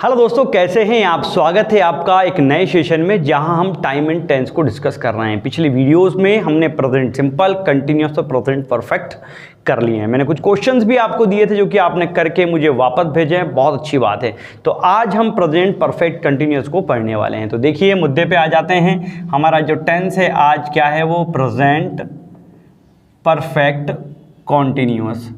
Hello दोस्तों, कैसे हैं आप। स्वागत है आपका एक नए सेशन में जहां हम टाइम एंड टेंस को डिस्कस कर रहे हैं। पिछले वीडियोस में हमने प्रेजेंट सिंपल, कंटिन्यूअस और प्रेजेंट परफेक्ट कर लिए हैं। मैंने कुछ क्वेश्चंस भी आपको दिए थे जो कि आपने करके मुझे वापस भेजे हैं, बहुत अच्छी बात है। तो आज हम प्रेजेंट परफेक्ट कंटिन्यूअस को पढ़ने वाले हैं। तो देखिए मुद्दे पे आ जाते हैं। हमारा जो टेंस है आज क्या है, वो प्रेजेंट परफेक्ट कॉन्टिन्यूअस।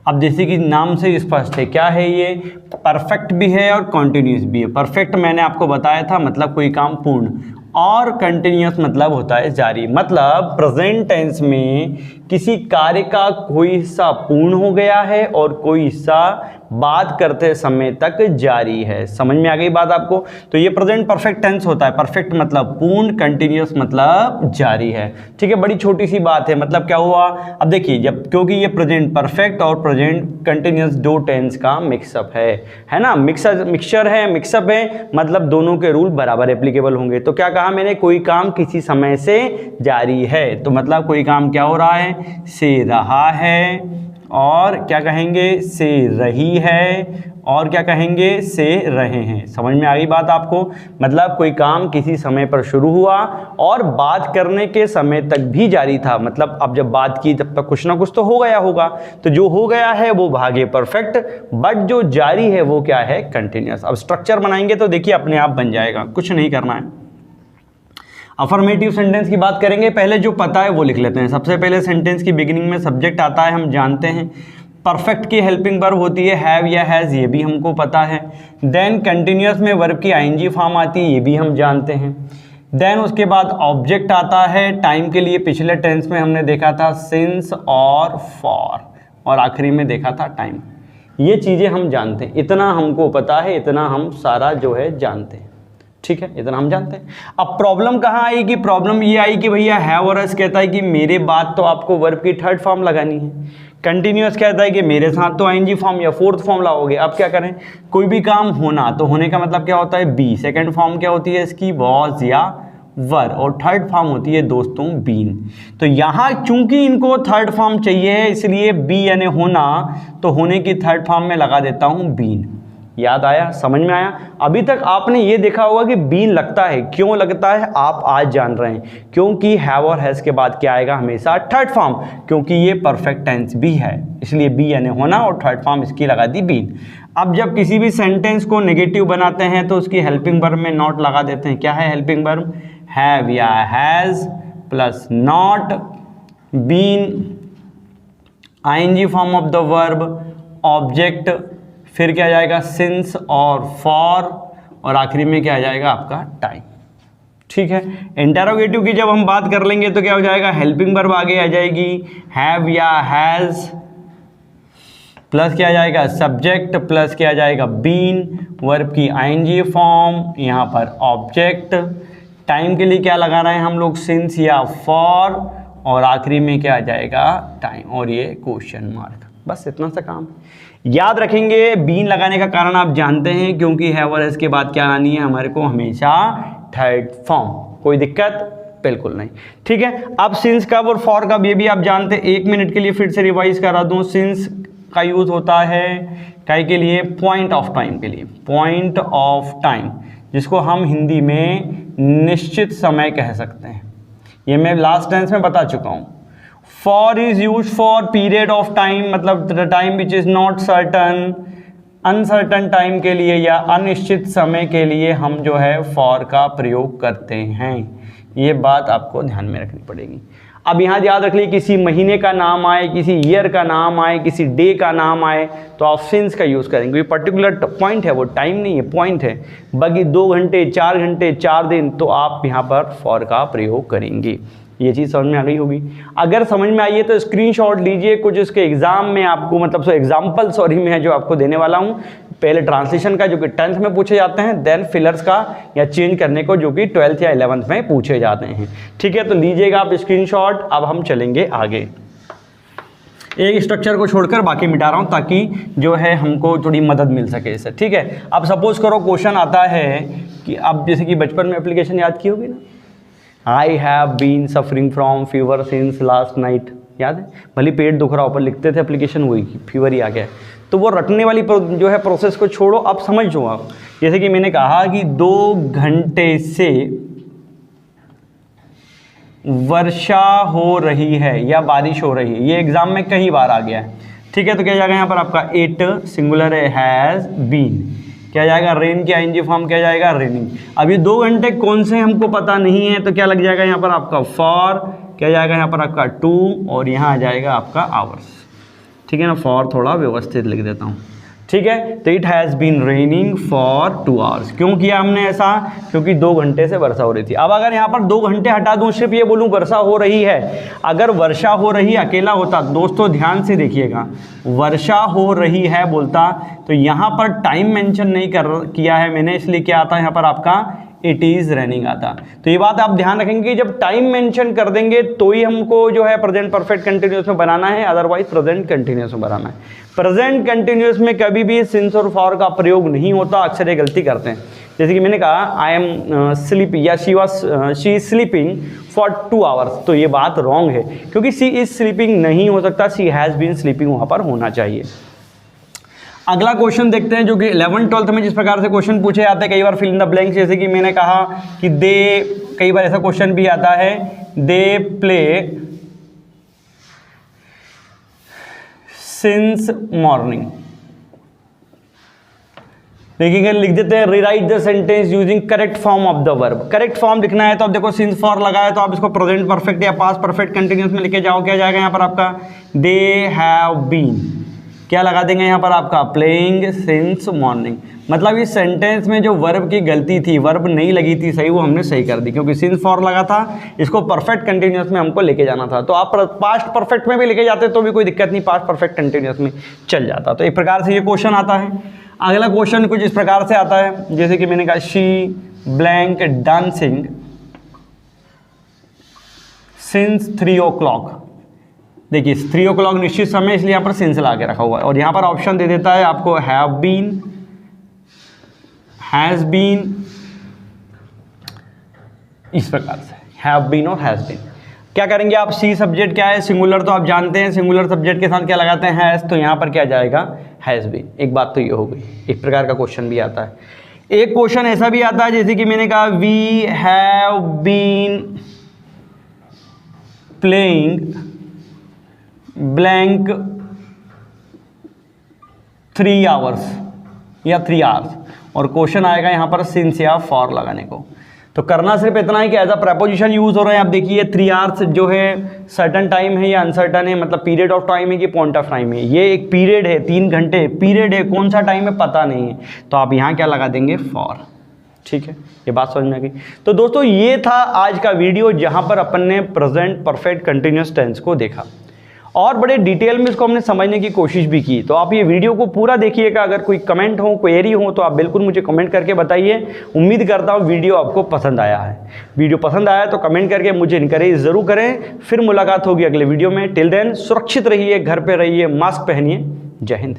अब जैसे कि नाम से स्पष्ट है, क्या है ये, परफेक्ट भी है और कॉन्टिन्यूस भी है। परफेक्ट मैंने आपको बताया था मतलब कोई काम पूर्ण, और कंटिन्यूस मतलब होता है जारी। मतलब प्रेजेंट टेंस में किसी कार्य का कोई हिस्सा पूर्ण हो गया है और कोई हिस्सा बात करते समय तक जारी है। समझ में आ गई बात आपको। तो ये प्रेजेंट परफेक्ट टेंस होता है। परफेक्ट मतलब पूर्ण, कंटिन्यूस मतलब जारी है। ठीक है, बड़ी छोटी सी बात है। मतलब क्या हुआ, अब देखिए, जब क्योंकि ये प्रेजेंट परफेक्ट और प्रेजेंट कंटिन्यूस दो टेंस का मिक्सअप है ना। मिक्सचर है, मिक्सअप है, मतलब दोनों के रूल बराबर एप्लीकेबल होंगे। तो क्या कहा मैंने, कोई काम किसी समय से जारी है। तो मतलब कोई काम क्या हो रहा है, से रहा है, और क्या कहेंगे, से रही है, और क्या कहेंगे, से रहे हैं। समझ में आ गई बात आपको। मतलब कोई काम किसी समय पर शुरू हुआ और बात करने के समय तक भी जारी था। मतलब अब जब बात की तब तक कुछ ना कुछ तो हो गया होगा। तो जो हो गया है वो भागे परफेक्ट, बट जो जारी है वो क्या है, कंटिन्यूअस। अब स्ट्रक्चर बनाएंगे तो देखिए अपने आप बन जाएगा, कुछ नहीं करना है। अफर्मेटिव सेंटेंस की बात करेंगे। पहले जो पता है वो लिख लेते हैं। सबसे पहले सेंटेंस की बिगिनिंग में सब्जेक्ट आता है, हम जानते हैं। परफेक्ट की हेल्पिंग वर्ब होती है हैव या हैज़, ये भी हमको पता है। देन कंटिन्यूअस में वर्ब की आईएनजी फॉर्म आती है, ये भी हम जानते हैं। देन उसके बाद ऑब्जेक्ट आता है टाइम के लिए। पिछले टेंस में हमने देखा था सिंस और फॉर, और आखिरी में देखा था टाइम। ये चीज़ें हम जानते हैं, इतना हमको पता है, इतना हम सारा जो है जानते हैं। ठीक है, इतना हम जानते हैं। अब प्रॉब्लम कहाँ आएगी, प्रॉब्लम ये आई कि भैया हैव और हैज कहता है कि मेरे बाद तो आपको वर्ब की थर्ड फॉर्म लगानी है। कंटिन्यूअस कहता है कि मेरे साथ तो आईएनजी फॉर्म या फोर्थ फॉर्म लाओगे। अब क्या करें, कोई भी काम होना, तो होने का मतलब क्या होता है, बी। सेकंड फॉर्म क्या होती है इसकी, वॉज या वर, और थर्ड फॉर्म होती है दोस्तों बीन। तो यहाँ चूंकि इनको थर्ड फॉर्म चाहिए है, इसलिए बी यानी होना, तो होने की थर्ड फॉर्म में लगा देता हूँ बीन। याद आया, समझ में आया। अभी तक आपने ये देखा होगा कि बीन लगता है, क्यों लगता है आप आज जान रहे हैं। क्योंकि हैव और हैज के बाद क्या आएगा, हमेशा थर्ड फॉर्म, क्योंकि ये परफेक्ट टेंस भी है, इसलिए बी यानी होना, और थर्ड फॉर्म इसकी लगा दी बीन। अब जब किसी भी सेंटेंस को नेगेटिव बनाते हैं तो उसकी हेल्पिंग वर्ब में नॉट लगा देते हैं। क्या है हेल्पिंग वर्ब, हैव या has plus not, been ING form of the verb, object, फिर क्या आ जाएगा सिंस और फॉर, और आखिरी में क्या आ जाएगा आपका टाइम। ठीक है, इंटरोगेटिव की जब हम बात कर लेंगे तो क्या हो जाएगा, हेल्पिंग वर्ब आगे आ जाएगी, हैव या हैज प्लस क्या आ जाएगा सब्जेक्ट, प्लस क्या आ जाएगा बीन, वर्ब की आईएनजी फॉर्म, यहाँ पर ऑब्जेक्ट, टाइम के लिए क्या लगा रहे हैं हम लोग, सिंस या फॉर, और आखिरी में क्या आ जाएगा टाइम, और ये क्वेश्चन मार्क। बस इतना सा काम याद रखेंगे। बीन लगाने का कारण आप जानते हैं, क्योंकि हैव और हैज के बाद क्या आनी है हमारे को, हमेशा थर्ड फॉर्म। कोई दिक्कत बिल्कुल नहीं। ठीक है, अब सिंस कब और फॉर कब ये भी आप जानते हैं। 1 मिनट के लिए फिर से रिवाइज करा दूं। सिंस का यूज होता है काय के लिए, पॉइंट ऑफ टाइम के लिए, पॉइंट ऑफ टाइम, जिसको हम हिंदी में निश्चित समय कह सकते हैं। ये मैं लास्ट टेंस में बता चुका हूं। For is use for period of time, मतलब the time which is not certain, uncertain time के लिए या अनिश्चित समय के लिए हम जो है फॉर का प्रयोग करते हैं। ये बात आपको ध्यान में रखनी पड़ेगी। अब यहाँ याद रख लीजिए, किसी महीने का नाम आए, किसी ईयर का नाम आए, किसी डे का नाम आए, तो आप सिंस का यूज़ करेंगे। ये पर्टिकुलर पॉइंट है, वो टाइम नहीं है, पॉइंट है। बाकी 2 घंटे, 4 घंटे, 4 दिन, तो आप यहाँ पर फॉर का प्रयोग करेंगे। ये चीज़ समझ में आ गई होगी। अगर समझ में आई है तो स्क्रीनशॉट लीजिए। कुछ इसके एग्जाम में आपको, मतलब एग्जाम्पल सॉरी में है जो आपको देने वाला हूँ। पहले ट्रांसलेशन का जो कि 10th में पूछे जाते हैं, देन फिलर्स का या चेंज करने को जो कि 12th या 11th में पूछे जाते हैं। ठीक है, तो लीजिएगा आप स्क्रीनशॉट। अब हम चलेंगे आगे। एक स्ट्रक्चर को छोड़कर बाकी मिटा रहा हूँ ताकि जो है हमको थोड़ी मदद मिल सके इससे। ठीक है, अब सपोज करो क्वेश्चन आता है कि अब जैसे कि बचपन में एप्लीकेशन याद की होगी ना, I have been suffering from fever since last night, याद है। भले पेट दुख रहा हो पर लिखते थे एप्लीकेशन, वही फीवर ही आ गया। तो वो रटने वाली जो है प्रोसेस को छोड़ो, अब समझो आप। जैसे कि मैंने कहा कि 2 घंटे से वर्षा हो रही है या बारिश हो रही है, ये एग्जाम में कई बार आ गया है, ठीक है। तो क्या जाएगा यहाँ पर आपका इट, सिंगुलर है हैज़ बीन, क्या जाएगा रेन की आईएनजी फॉर्म क्या जाएगा रेनिंग। अब ये 2 घंटे कौन से हमको पता नहीं है, तो क्या लग जाएगा यहाँ पर आपका फॉर, क्या जाएगा यहाँ पर आपका 2 और यहाँ आ जाएगा आपका आवर्स, ठीक है ना। फॉर थोड़ा व्यवस्थित लिख देता हूँ, ठीक है। तो it has been raining for 2 hours. क्यों किया हमने ऐसा, क्योंकि 2 घंटे से वर्षा हो रही थी। अब अगर यहाँ पर 2 घंटे हटा दूँ, सिर्फ ये बोलूँ वर्षा हो रही है, अगर वर्षा हो रही अकेला होता, दोस्तों ध्यान से देखिएगा, वर्षा हो रही है बोलता तो यहाँ पर टाइम मेंशन नहीं किया है मैंने, इसलिए क्या आता है यहाँ पर आपका इट इज़ रनिंग आता। तो ये बात आप ध्यान रखेंगे कि जब टाइम मेंशन कर देंगे तो ही हमको जो है प्रेजेंट परफेक्ट कंटिन्यूअस में बनाना है, अदरवाइज प्रेजेंट कंटिन्यूअस में बनाना है। प्रेजेंट कंटिन्यूअस में कभी भी सिंस और फॉर का प्रयोग नहीं होता, अक्सर ये गलती करते हैं। जैसे कि मैंने कहा आई एम स्लीपिंग या she is sleeping for 2 hours, तो ये बात रॉन्ग है, क्योंकि शी इज स्लीपिंग नहीं हो सकता, शी हैज़ बीन स्लीपिंग वहाँ पर होना चाहिए। अगला क्वेश्चन देखते हैं, जो कि 11th-12th में जिस प्रकार से क्वेश्चन पूछे जाते हैं, कई बार फिल इन द ब्लैंक्स, जैसे कि मैंने कहा कि दे, कई बार ऐसा क्वेश्चन भी आता है, दे प्ले सिंस मॉर्निंग। देखिए लिख देते हैं rewrite the sentence using correct form of the verb. Correct form लिखना है तो अब देखो सिंस फॉर लगा है तो आप इसको प्रेजेंट परफेक्ट या पास्ट परफेक्ट कंटिन्यूअस में लेके जाओ, क्या जाएगा यहाँ पर आपका दे हैव बीन, क्या लगा देंगे यहाँ पर आपका प्लेइंग सिंस मॉर्निंग। मतलब इस सेंटेंस में जो वर्ब की गलती थी, वर्ब नहीं लगी थी सही, वो हमने सही कर दी, क्योंकि सिंस फॉर लगा था, इसको परफेक्ट कंटिन्यूअस में हमको लेके जाना था। तो आप पास्ट परफेक्ट में भी लेके जाते तो भी कोई दिक्कत नहीं, पास्ट परफेक्ट कंटिन्यूअस में चल जाता। तो एक प्रकार से ये क्वेश्चन आता है। अगला क्वेश्चन कुछ इस प्रकार से आता है, जैसे कि मैंने कहा she blank dancing since 3 o'clock। देखिए 3 o'clock निश्चित समय, इसलिए यहाँ पर सिंस ला के रखा हुआ है, और यहाँ पर ऑप्शन दे देता है आपको हैव बीन, हैज़ बीन, इस प्रकार से हैव बीन और हैज़ बीन। क्या करेंगे आप, सी सब्जेक्ट क्या है, सिंगुलर तो आप जानते हैं, सिंगुलर सब्जेक्ट के साथ क्या लगाते हैं हैज़, तो यहाँ पर क्या जाएगा हैज़ बीन। एक बात तो ये हो गई। एक प्रकार का क्वेश्चन भी आता है। एक क्वेश्चन ऐसा भी आता है, जैसे कि मैंने कहा we have been playing blank 3 hours या 3 आवर्स, और क्वेश्चन आएगा यहाँ पर सिंस या फॉर लगाने को। तो करना सिर्फ इतना है कि एज अ प्रपोजिशन यूज हो रहे हैं। आप देखिए 3 आवर्स जो है सर्टन टाइम है या अनसर्टन है, मतलब पीरियड ऑफ टाइम है कि पॉइंट ऑफ टाइम है। ये एक पीरियड है, 3 घंटे पीरियड है, कौन सा टाइम है पता नहीं है, तो आप यहाँ क्या लगा देंगे फॉर। ठीक है, ये बात समझ में आ गई। तो दोस्तों ये था आज का वीडियो, जहाँ पर अपन ने प्रेजेंट परफेक्ट कंटिन्यूअस टेंस को देखा और बड़े डिटेल में इसको हमने समझने की कोशिश भी की। तो आप ये वीडियो को पूरा देखिएगा। अगर कोई कमेंट हो, क्वेरी हो, तो आप बिल्कुल मुझे कमेंट करके बताइए। उम्मीद करता हूँ वीडियो आपको पसंद आया है। वीडियो पसंद आया तो कमेंट करके मुझे इनकरेज ज़रूर करें। फिर मुलाकात होगी अगले वीडियो में। टिल देन सुरक्षित रहिए, घर पे रहिए, मास्क पहनिए। जय हिंद।